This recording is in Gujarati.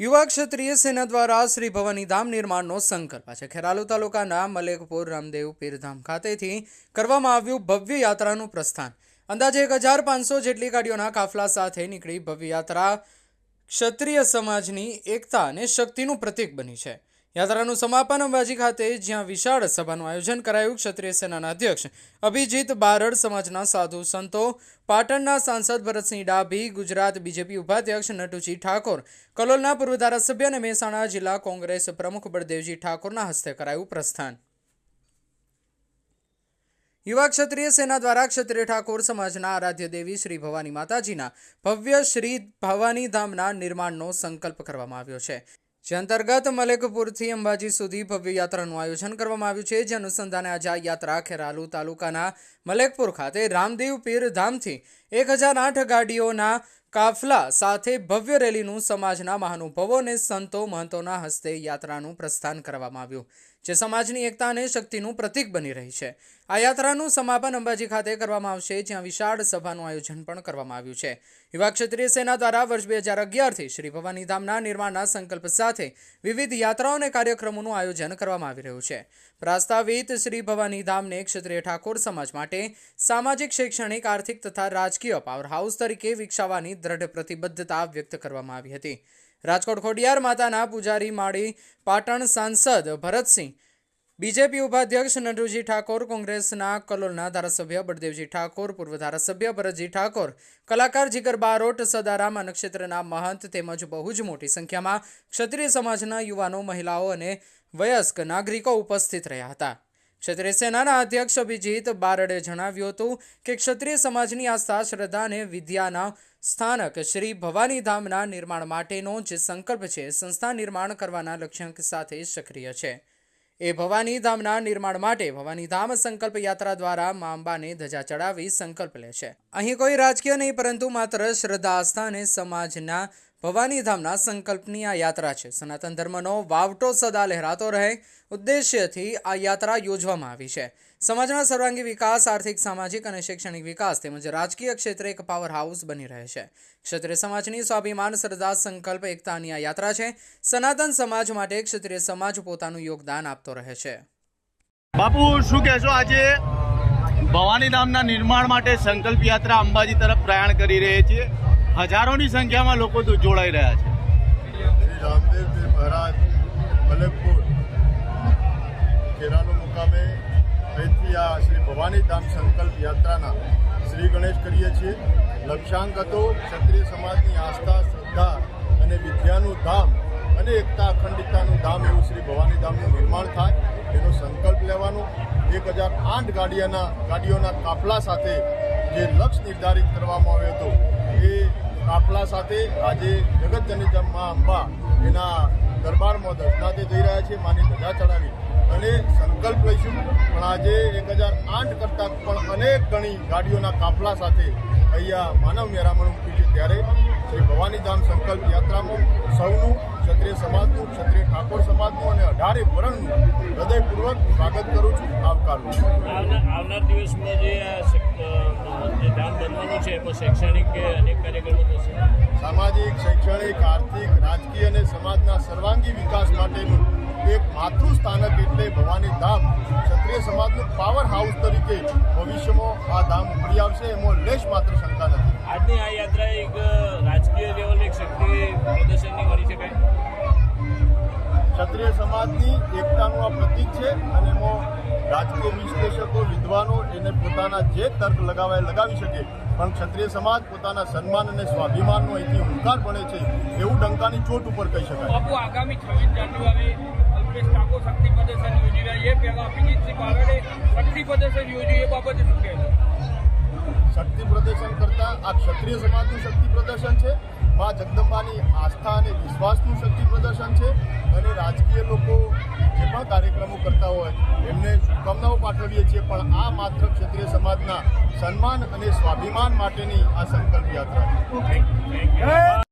युवा क्षत्रिय सेना द्वारा श्री भवानी धाम निर्माणનો સંકલ્પ છે। ખેરાલુ તાલુકાના મલેકપુર રામદેવ પીરધામ ખાતેથી કરવામાં આવ્યું ભવ્ય યાત્રાનું પ્રસ્થાન। અંદાજે 1500 જેટલી ગાડીઓના કાફલા સાથે નીકળી ભવ્ય યાત્રા ક્ષત્રિય સમાજની એકતા અને શક્તિનું પ્રતીક બની છે। યાત્રાનું સમાપન અંબાજી ખાતે જ્યાં વિશાળ સભાનું આયોજન કરાયું। ક્ષત્રિય સેનાના અધ્યક્ષ અભિજીત બારડ, સમાજના સાધુ સંતો, પાટણના સાંસદ ભરતસિંહ ડાભી, ગુજરાત બીજેપી ઉપાધ્યક્ષ નટુજી ઠાકોર, કલોલના પૂર્વ ધારાસભ્ય અને મહેસાણા જિલ્લા કોંગ્રેસ પ્રમુખ બળદેવજી ઠાકોરના હસ્તે કરાયું પ્રસ્થાન। युवा क्षत्रिय सेना द्वारा क्षत्रिय ठाकोर समाजना आराध्य देवी श्री भवानी माताजीना भव्य श्री भवानी धामना निर्माणનો संकल्प કરવામાં આવ્યો છે। જે અંતર્ગત મલેકપુરથી અંબાજી સુધી ભવ્ય યાત્રાનું આયોજન કરવામાં આવ્યું છે। જે અનુસંધાને આજે આ યાત્રા ખેરાલુ તાલુકાના મલેકપુર ખાતે રામદેવ પીર ધામથી 1008 ગાડીઓના કાફલા સાથે ભવ્ય રેલીનું સમાજના મહાનુભાવો અને સંતો મહંતોના હસ્તે યાત્રાનું પ્રસ્થાન કરવામાં આવ્યું, જે સમાજની એકતા અને શક્તિનું પ્રતીક બની રહી છે। આ યાત્રાનું સમાપન અંબાજી ખાતે કરવામાં આવશે, જ્યાં વિશાળ સભાનું આયોજન પણ કરવામાં આવ્યું છે। યુવા ક્ષત્રિય સેના દ્વારા વર્ષ 2011થી શ્રી ભવાની ધામના નિર્માણના સંકલ્પ સાથે વિવિધ યાત્રાઓ અને કાર્યક્રમોનું આયોજન કરવામાં આવી રહ્યું છે। પ્રસ્તાવિત શ્રી ભવાની ધામને ક્ષત્રિય ઠાકોર સમાજ માટે સામાજિક, શૈક્ષણિક, આર્થિક તથા રાજકીય પાવર હાઉસ તરીકે વિકસાવવાની દ્રઢ પ્રતિબદ્ધતા વ્યક્ત કરવામાં આવી હતી। રાજકોટ ખોડિયાર માતાના પૂજારી માળી, પાટણ સાંસદ ભરતસિંહ, બીજેપી ઉપાધ્યક્ષ નટુજી ઠાકોર, કોંગ્રેસના કલોલના ધારાસભ્ય બળદેવજી ઠાકોર, પૂર્વ ધારાસભ્ય ભરતજી ઠાકોર, કલાકાર જીગર બારોટ, સદારામ અન્નક્ષેત્રના મહંત તેમજ બહુ જ મોટી સંખ્યામાં ક્ષત્રિય સમાજના યુવાનો, મહિલાઓ અને વયસ્ક નાગરિકો ઉપસ્થિત રહ્યા હતા। ક્ષત્રિય સેનાના અધ્યક્ષ અભિજીત બારડે જણાવ્યું હતું કે ક્ષત્રિય સમાજની આસ્થા, શ્રદ્ધા અને વિદ્યાના સ્થાનક શ્રી ભવાની ધામના નિર્માણ માટેનો જે સંકલ્પ છે, સંસ્થા નિર્માણ કરવાના લક્ષ્યાંક સાથે સક્રિય છે। એ ભવાની ધામના નિર્માણ માટે ભવાની ધામ સંકલ્પ યાત્રા દ્વારા મા અંબાને ધજા ચડાવી સંકલ્પ લે છે। અહીં કોઈ રાજકીય નહીં, પરંતુ માત્ર શ્રદ્ધા, આસ્થા અને સમાજના ભવાની ધામના સંકલ્પની આ યાત્રા છે। સનાતન ધર્મનો વાવટો સદા લહેરાતો રહે ઉદ્દેશ્યથી આ યાત્રા યોજવામાં આવી છે। સમાજના સર્વાંગી વિકાસ, આર્થિક, સામાજિક અને શૈક્ષણિક વિકાસ તેમજ રાજકીય ક્ષેત્રે એક પાવર હાઉસ બની રહે છે। ક્ષત્રિય સમાજની સ્વાભિમાન, શ્રદ્ધા, સંકલ્પ, એકતાની આ યાત્રા છે। સનાતન સમાજ માટે ક્ષત્રિય સમાજ પોતાનું યોગદાન આપતો રહે છે। બાપુ, શું કહેશો? આજે ભવાની ધામના નિર્માણ માટે સંકલ્પ યાત્રા અંબાજી તરફ પ્રયાણ કરી રહી છે। હજારોની સંખ્યામાં લોકો જોડાઈ રહ્યા છે। શ્રી રામદેવજી મહારાજ મલેકપુર ખેરાલુ મુકામે અહીંથી આ શ્રી ભવાની ધામ સંકલ્પ યાત્રાના શ્રી ગણેશ કરીએ છીએ। લક્ષ્યાંક હતો ક્ષત્રિય સમાજની આસ્થા, શ્રદ્ધા અને વિદ્યાનું ધામ અને એકતા, અખંડિતતાનું ધામ એવું શ્રી ભવાની ધામનું નિર્માણ થાય, એનો સંકલ્પ લેવાનો। 1008 ગાડીઓના કાફલા સાથે જે લક્ષ્ય નિર્ધારિત કરવામાં આવ્યો હતો, એ કાફલા સાથે આજે જગતજનની મા અંબા એના દરબારમાં દર્શનાર્થે જઈ રહ્યા છે, માની ધજા ચડાવી અને સંકલ્પ લઈશું। પણ આજે 1008 કરતાં પણ અનેક ગણી ગાડીઓના કાફલા સાથે અહીંયા માનવ મેરામણ મૂક્યું છે। ત્યારે શ્રી ભવાની ધામ સંકલ્પ યાત્રામાં સૌનું, ક્ષત્રિય સમાજનું, ક્ષત્રિય ઠાકોર સમાજનું અને 18 વર્ણનું હૃદયપૂર્વક સ્વાગત કરું છું, આવકારું છું। આવનાર દિવસમાં જે ધામ બનવાનું છે એમાં શૈક્ષણિક કે અનેક કાર્યક્રમો થશે। સામાજિક, શૈક્ષણિક, આર્થિક, રાજકીય અને સમાજના સર્વાંગી વિકાસ માટેનું એક માતૃસ્થાનક એટલે ભવાની ધામ ક્ષત્રિય સમાજનું પાવર હાઉસ તરીકે ભવિષ્યમાં આ ધામ ઉભરી આવશે, એમાં લેશ માત્ર શંકા નથી। આજની આ યાત્રા એક રાજકીય લેવલે એક શક્તિ પ્રદર્શનની ગણી શકાય। ક્ષત્રિય સમાજની એકતાનું આ પ્રતીક છે અને એમાં રાજકીય વિશ્લેષકો, વિદ્વાનો એને પોતાના જે તર્ક લગાવી શકે, પણ ક્ષત્રિય સમાજ પોતાના સન્માન અને સ્વાભિમાનનો અહીંથી હુંકાર બને છે એવું ડંકાની ચોટ ઉપર કહી શકાય। બાપુ, આગામી 26 જાન્યુઆરી અલ્પેશ ઠાકોર શક્તિ પ્રદર્શન યોજી રહ્યા, એ પહેલા અભિજીતસિંહ બારડે શક્તિ પ્રદર્શન યોજ્યું, એ બાબતે શું કહેવું? શક્તિ પ્રદર્શન કરતાં આ ક્ષત્રિય સમાજનું શક્તિ પ્રદર્શન છે, મા જગદંબાની આસ્થા અને વિશ્વાસનું શક્તિ પ્રદર્શન છે। અને રાજકીય લોકો જે પણ કાર્યક્રમો કરતા હોય એમને શુભકામનાઓ પાઠવીએ છીએ, પણ આ માત્ર ક્ષત્રિય સમાજના સન્માન અને સ્વાભિમાન માટેની આ સંકલ્પ યાત્રા છે।